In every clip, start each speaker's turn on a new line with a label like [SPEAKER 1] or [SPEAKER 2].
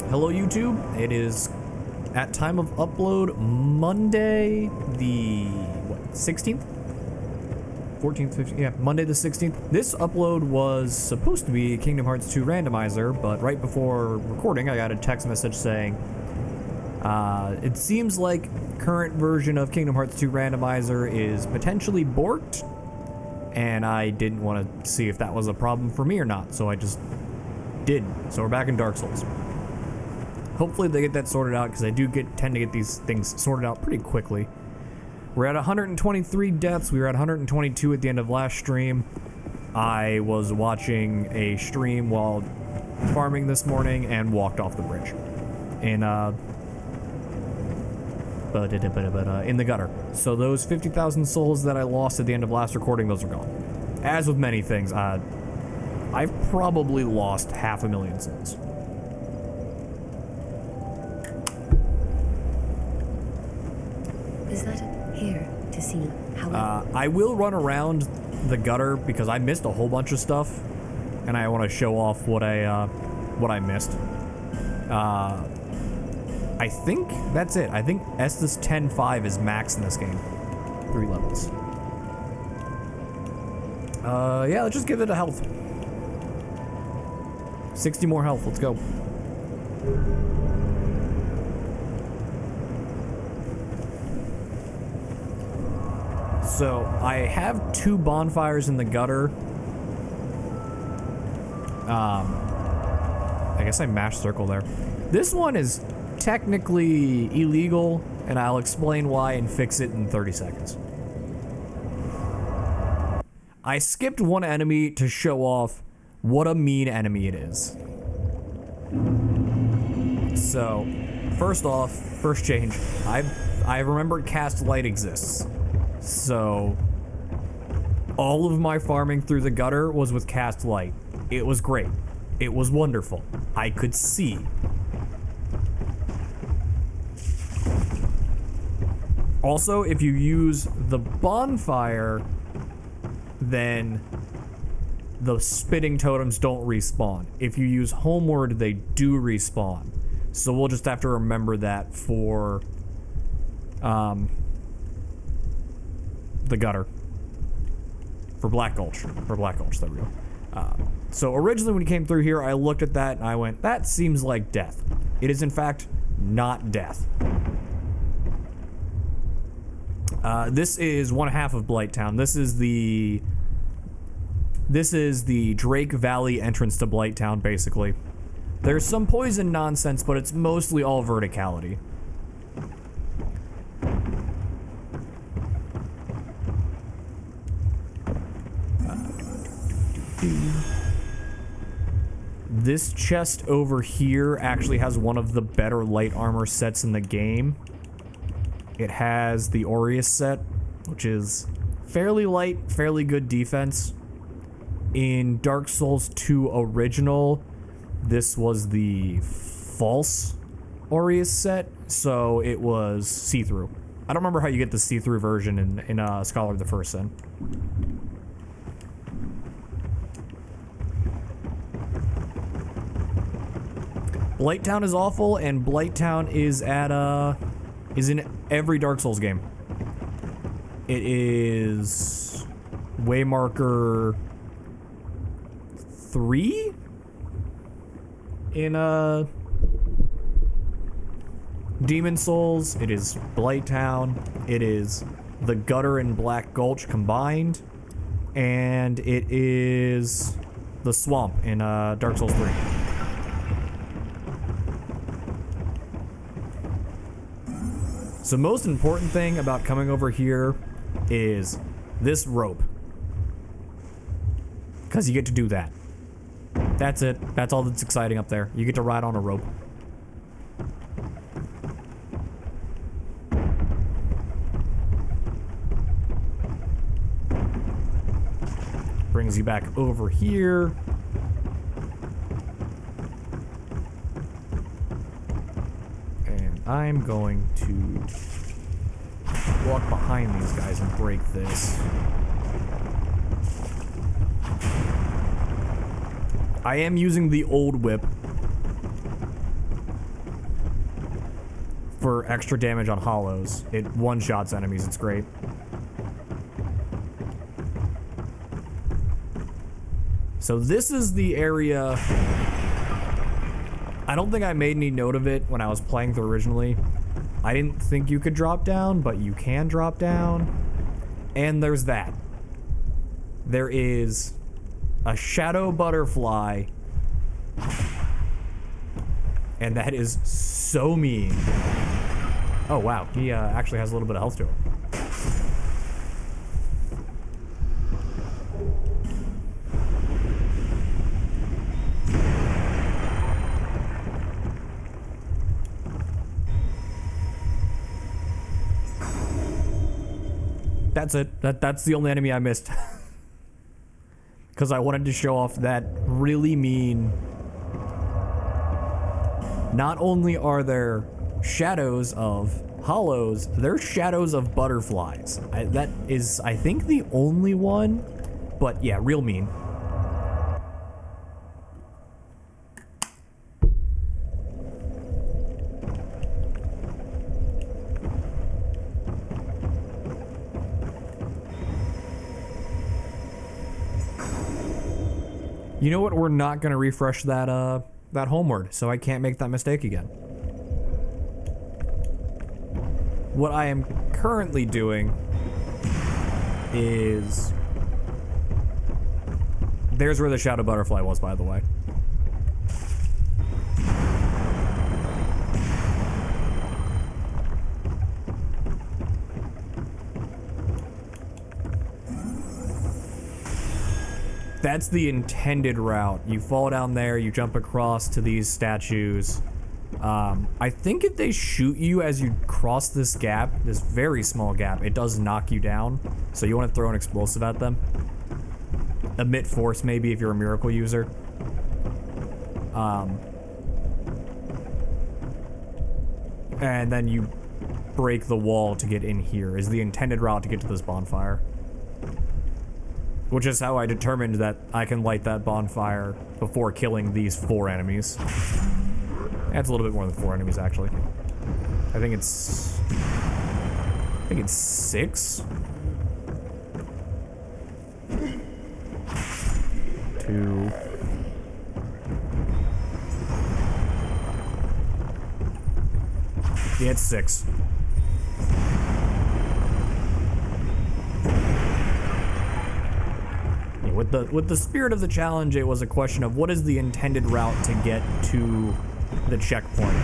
[SPEAKER 1] Hello YouTube, it is at time of upload Monday the 16th? 14th, 15th, yeah, Monday the 16th. This upload was supposed to be Kingdom Hearts 2 randomizer, but right before recording I got a text message saying it seems like current version of Kingdom Hearts 2 randomizer is potentially borked, and I didn't want to see if that was a problem for me or not, so I just did. So we're back in Dark Souls. Hopefully they get that sorted out, because I do tend to get these things sorted out pretty quickly. We're at 123 deaths. We were at 122 at the end of last stream. I was watching a stream while farming this morning and walked off the bridge in the gutter. So those 50,000 souls that I lost at the end of last recording, those are gone. As with many things, I've probably lost 500,000 souls.
[SPEAKER 2] Is that here to see how?
[SPEAKER 1] I will run around the gutter because I missed a whole bunch of stuff, and I want to show off what I missed. I think that's it. I think Estus 10.5 is max in this game. 3 levels. Yeah, let's just give it a health. 60 more health. Let's go. So, I have 2 bonfires in the gutter. I guess I mashed circle there. This one is technically illegal, and I'll explain why and fix it in 30 seconds. I skipped one enemy to show off what a mean enemy it is. So, first off, first change, I remembered Cast Light exists. So, all of my farming through the gutter was with Cast Light. It was great. It was wonderful. I could see. Also, if you use the bonfire, then the spitting totems don't respawn. If you use Homeward, they do respawn. So we'll just have to remember that for the gutter. For Black Gulch. For Black Gulch, there we go. So originally when you came through here, I looked at that and I went, that seems like death. It is in fact not death. This is one half of Blighttown. This is the Drake Valley entrance to Blighttown, basically. There's some poison nonsense, but it's mostly all verticality. This chest over here actually has one of the better light armor sets in the game. It has the Aureus set, which is fairly light, fairly good defense. In Dark Souls 2 Original, this was the false Aureus set, so it was see-through. I don't remember how you get the see-through version in Scholar of the First Sin. Blighttown is awful, and Blighttown is is in every Dark Souls game. It is Waymarker 3 in Demon Souls. It is Blighttown. It is the Gutter and Black Gulch combined, and it is the Swamp in Dark Souls 3. So most important thing about coming over here is this rope. Because you get to do that. That's it. That's all that's exciting up there. You get to ride on a rope. Brings you back over here. I'm going to walk behind these guys and break this. I am using the old whip for extra damage on hollows. It one-shots enemies, it's great. So this is the area... I don't think I made any note of it when I was playing through originally. I didn't think you could drop down, but you can drop down. And there's that. There is a shadow butterfly. And that is so mean. Oh wow, he actually has a little bit of health to him. That's it. That's the only enemy I missed. Because I wanted to show off that really mean... Not only are there shadows of hollows, there's shadows of butterflies. That is, I think, the only one. But yeah, real mean. You know what? We're not gonna refresh that that homeward, so I can't make that mistake again. What I am currently doing is... There's where the shadow butterfly was, by the way. That's the intended route. You fall down there, you jump across to these statues. I think if they shoot you as you cross this gap, this very small gap, it does knock you down. So you want to throw an explosive at them. Emit force, maybe, if you're a miracle user. And then you break the wall to get in here, is the intended route to get to this bonfire. Which is how I determined that I can light that bonfire before killing these 4 enemies. That's a little bit more than 4 enemies, actually. I think it's 6? 2. Yeah, it's 6. With the spirit of the challenge, it was a question of what is the intended route to get to the checkpoint.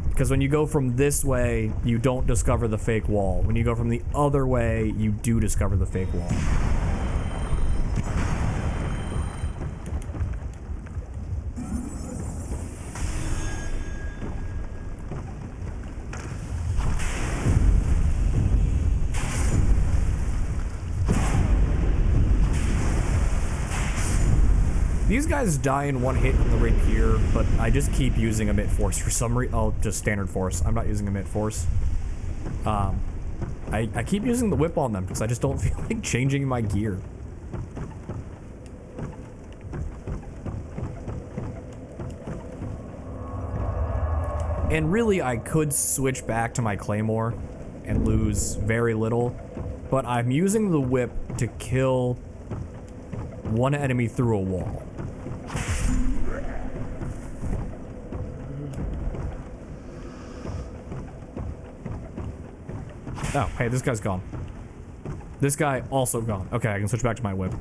[SPEAKER 1] Because when you go from this way, you don't discover the fake wall. When you go from the other way, you do discover the fake wall. These guys die in one hit from the rapier, but I just keep using emit force for some reason. Oh, just standard force. I'm not using emit force. I keep using the whip on them because I just don't feel like changing my gear. And really, I could switch back to my claymore and lose very little, but I'm using the whip to kill one enemy through a wall. Oh, hey, this guy's gone. This guy also gone. Okay, I can switch back to my whip.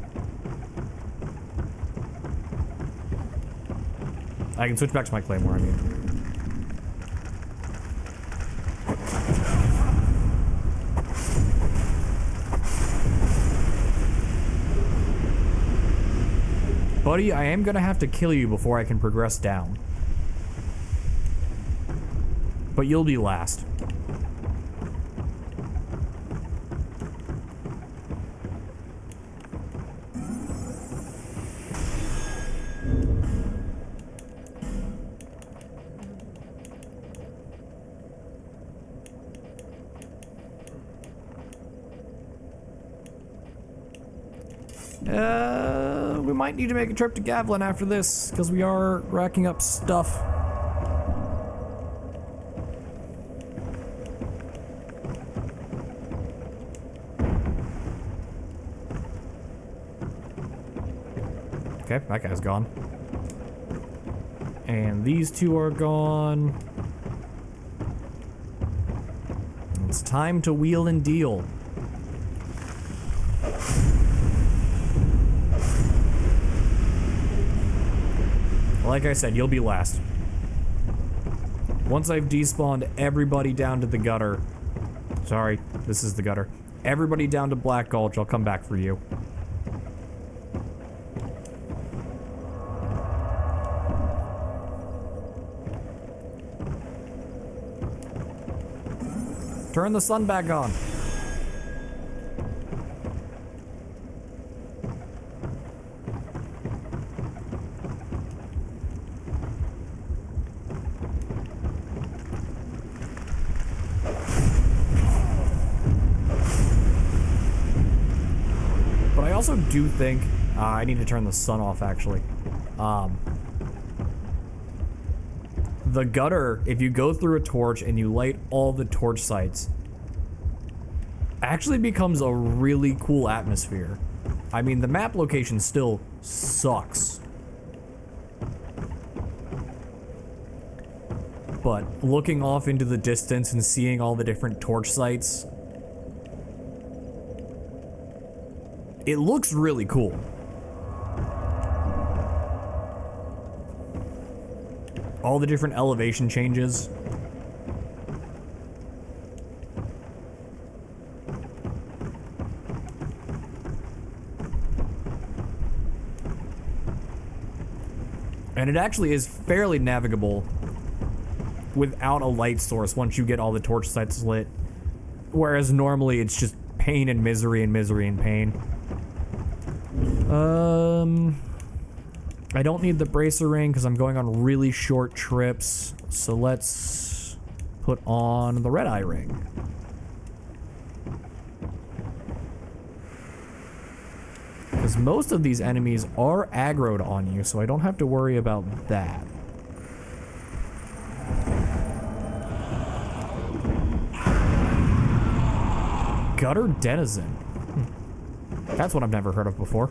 [SPEAKER 1] I can switch back to my claymore, I mean. Buddy, I am gonna have to kill you before I can progress down. But you'll be last. We might need to make a trip to Gavlin after this, because we are racking up stuff. Okay, that guy's gone. And these two are gone. It's time to wheel and deal. Like I said, you'll be last. Once I've despawned everybody down to the gutter. Sorry, this is the gutter. Everybody down to Black Gulch, I'll come back for you. Turn the sun back on. But I also do think I need to turn the sun off, actually. The gutter, if you go through a torch and you light all the torch sites, actually becomes a really cool atmosphere. I mean, the map location still sucks. But looking off into the distance and seeing all the different torch sites, it looks really cool. All the different elevation changes. And it actually is fairly navigable without a light source once you get all the torch sites lit. Whereas normally it's just pain and misery and misery and pain. I don't need the bracer ring because I'm going on really short trips. So let's put on the red eye ring. Because most of these enemies are aggroed on you, so I don't have to worry about that. Gutter Denizen. That's one I've never heard of before.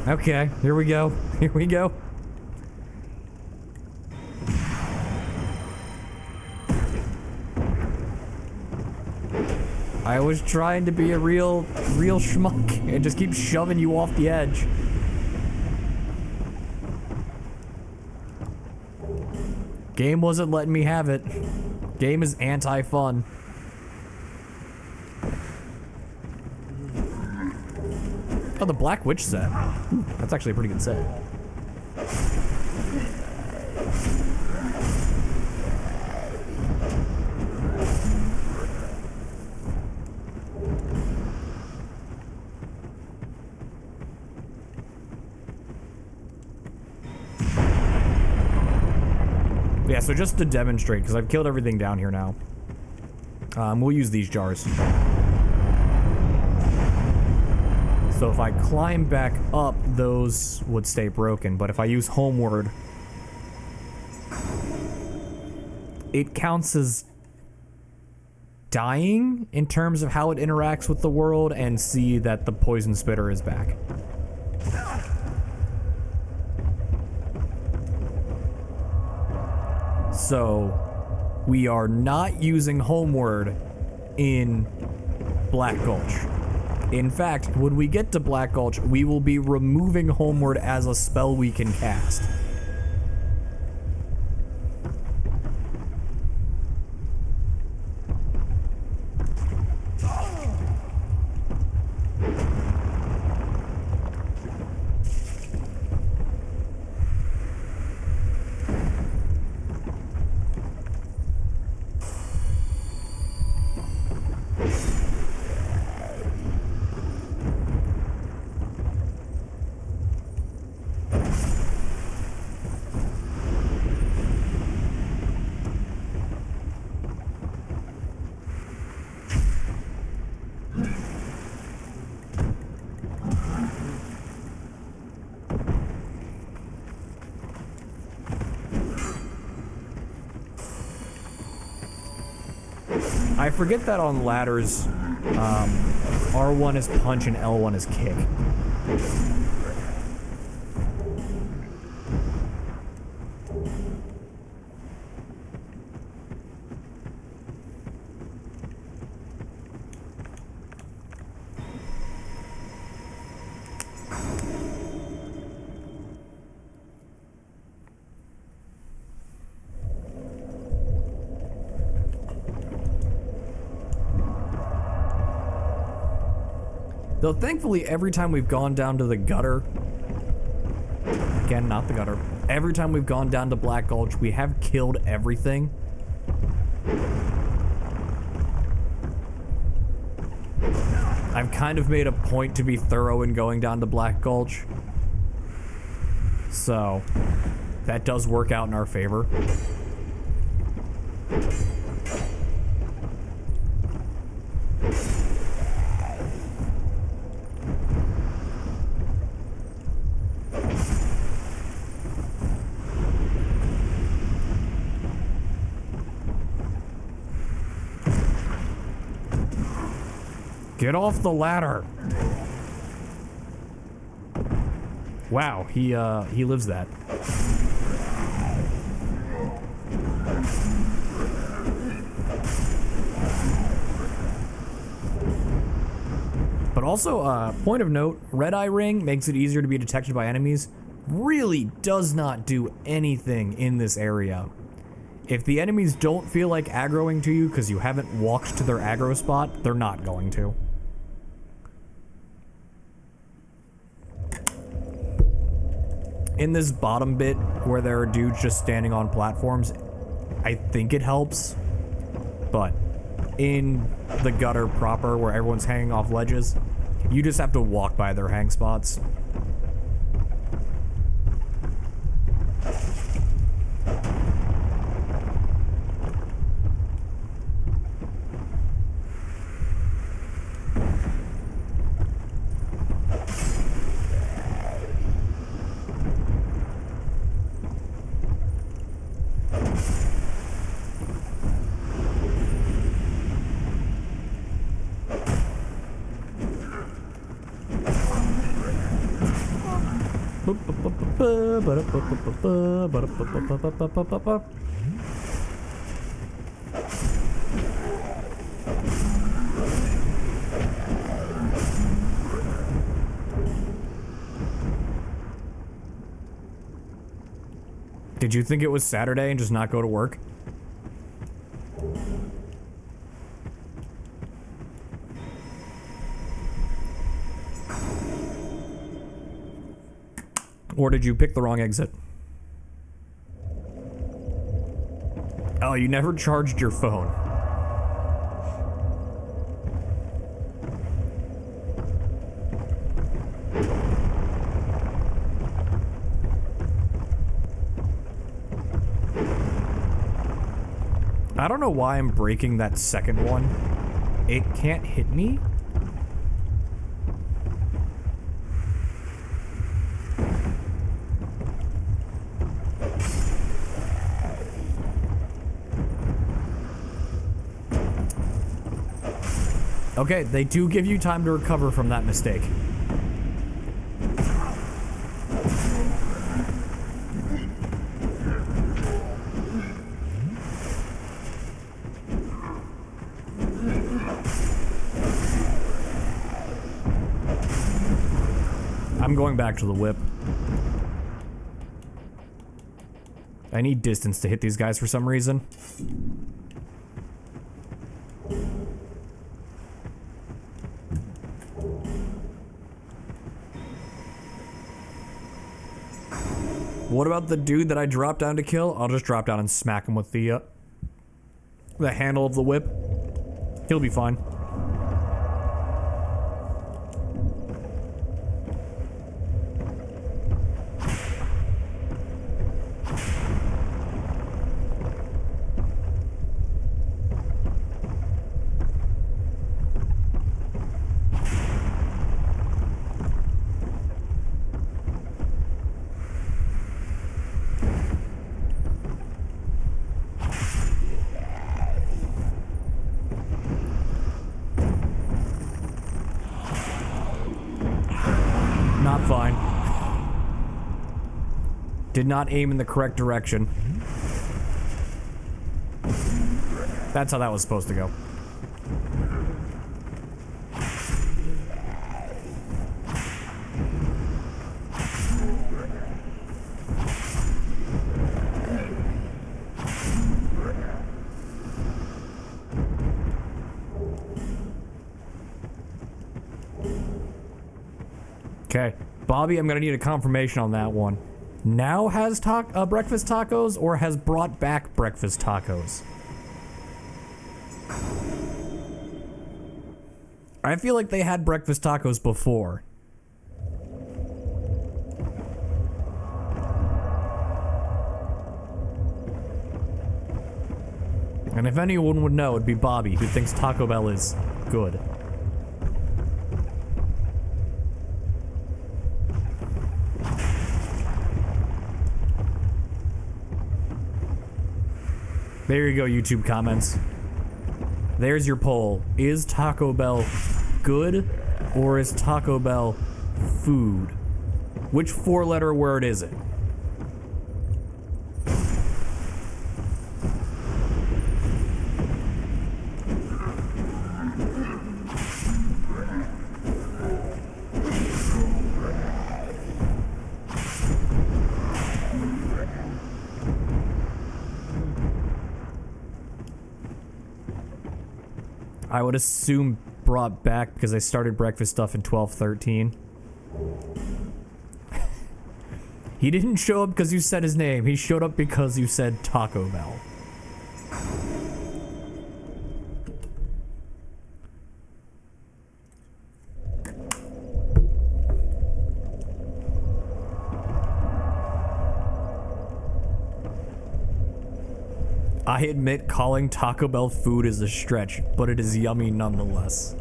[SPEAKER 1] Okay, here we go. Here we go. I was trying to be a real schmuck and just keep shoving you off the edge. Game wasn't letting me have it. Game is anti-fun. Oh, the Black Witch set. Ooh, that's actually a pretty good set. Yeah, so just to demonstrate, because I've killed everything down here now. We'll use these jars. So if I climb back up, those would stay broken. But if I use Homeward, it counts as dying in terms of how it interacts with the world, and see that the poison spitter is back. So we are not using Homeward in Black Gulch. In fact, when we get to Black Gulch, we will be removing Homeward as a spell we can cast. I forget that on ladders, R1 is punch and L1 is kick. Though thankfully every time we've gone down to the gutter, again, not the gutter, every time we've gone down to Black Gulch, we have killed everything. I've kind of made a point to be thorough in going down to Black Gulch. So, that does work out in our favor. Get off the ladder. Wow, he lives that. But also, point of note, red eye ring makes it easier to be detected by enemies. Really does not do anything in this area. If the enemies don't feel like aggroing to you because you haven't walked to their aggro spot, they're not going to. In this bottom bit where there are dudes just standing on platforms, I think it helps. But in the gutter proper where everyone's hanging off ledges, you just have to walk by their hang spots. Did you think it was Saturday and just not go to work? Or did you pick the wrong exit? Oh, you never charged your phone. I don't know why I'm breaking that second one. It can't hit me? Okay, they do give you time to recover from that mistake. I'm going back to the whip. I need distance to hit these guys for some reason. What about the dude that I dropped down to kill? I'll just drop down and smack him with the handle of the whip. He'll be fine. Did not aim in the correct direction. That's how that was supposed to go. Okay, Bobby, I'm gonna need a confirmation on that one. Now has breakfast tacos, or has brought back breakfast tacos? I feel like they had breakfast tacos before. And if anyone would know, it'd be Bobby, who thinks Taco Bell is good. There you go, YouTube comments. There's your poll. Is Taco Bell good, or is Taco Bell food? Which four-letter word is it? I would assume brought back because I started breakfast stuff in 12:13. He didn't show up because you said his name. He showed up because you said Taco Bell. I admit calling Taco Bell food is a stretch, but it is yummy nonetheless.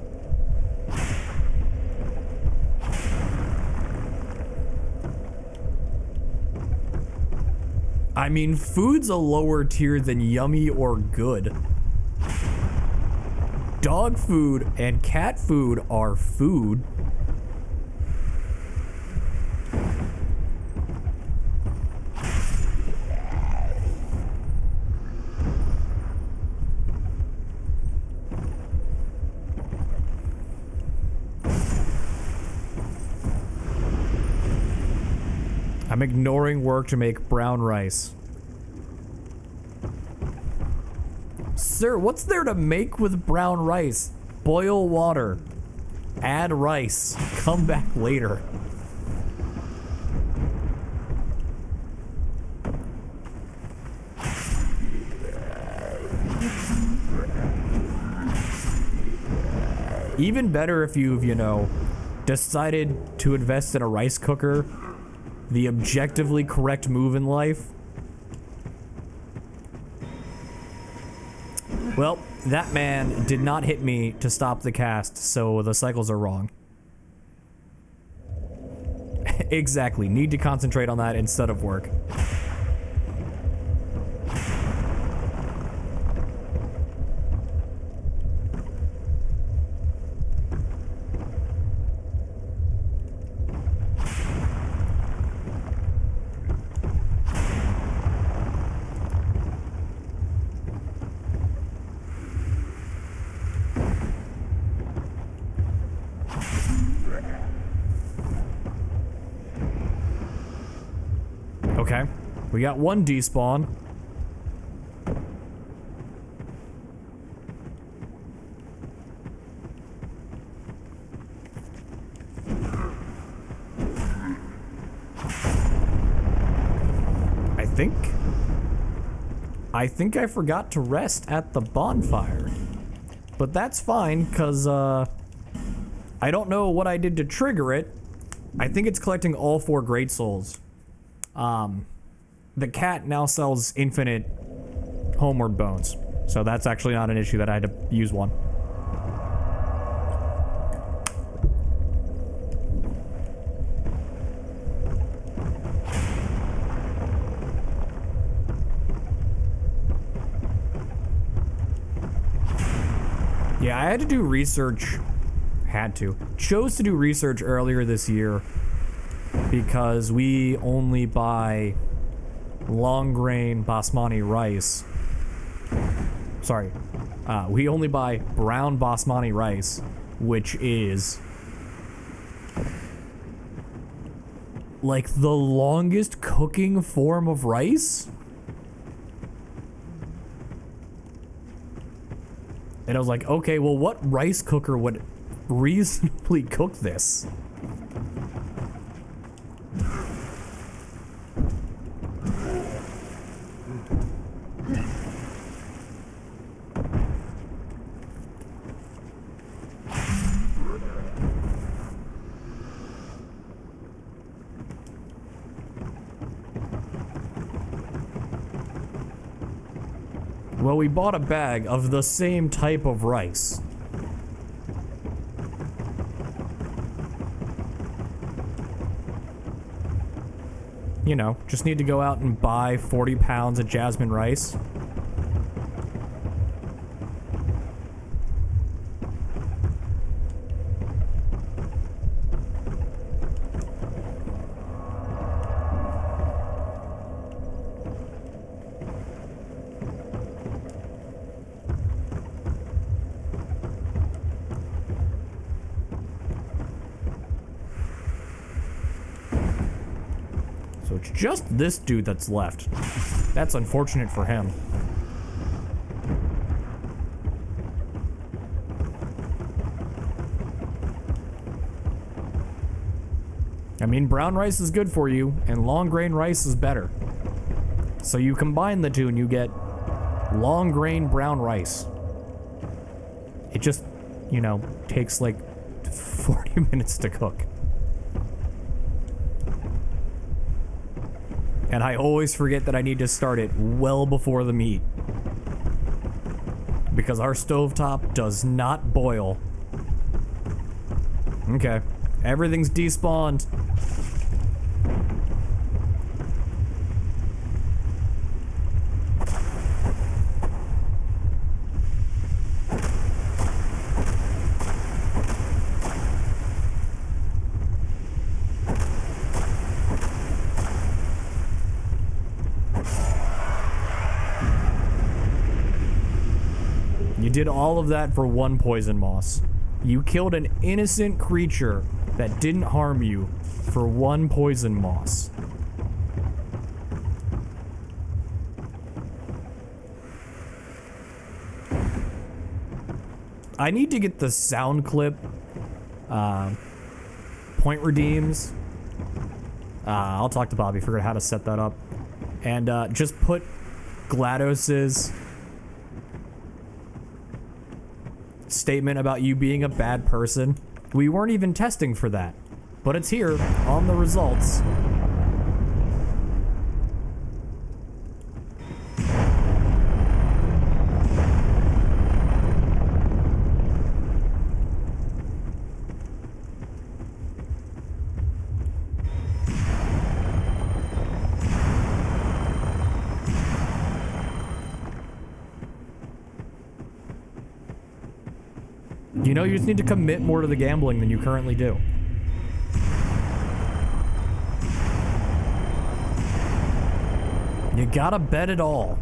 [SPEAKER 1] I mean, food's a lower tier than yummy or good. Dog food and cat food are food. I'm ignoring work to make brown rice. Sir, what's there to make with brown rice? Boil water. Add rice. Come back later. Even better if you've, you know, decided to invest in a rice cooker. The objectively correct move in life. Well, that man did not hit me to stop the cast, so the cycles are wrong. Exactly. Need to concentrate on that instead of work. Okay, we got one despawn. I think I forgot to rest at the bonfire. But that's fine, because, I don't know what I did to trigger it. I think it's collecting all 4 great souls. The cat now sells infinite homeward bones. So that's actually not an issue that I had to use one. Yeah, I had to do research. Chose to do research earlier this year because we only buy long grain basmati rice. Sorry. We only buy brown basmati rice, which is like the longest cooking form of rice. And I was like, okay, well, what rice cooker would reasonably cook this? Well, we bought a bag of the same type of rice. You know, just need to go out and buy 40 pounds of jasmine rice. So it's just this dude that's left. That's unfortunate for him. I mean, brown rice is good for you, and long grain rice is better. So you combine the two and you get long grain brown rice. It just, you know, takes like 40 minutes to cook. And I always forget that I need to start it well before the meat. Because our stovetop does not boil. Okay. Everything's despawned. You did all of that for one poison moss. You killed an innocent creature that didn't harm you for one poison moss. I need to get the sound clip point redeems. I'll talk to Bobby, figure out how to set that up. And just put GLaDOS's statement about you being a bad person. We weren't even testing for that, but it's here on the results. You know, you just need to commit more to the gambling than you currently do. You gotta bet it all.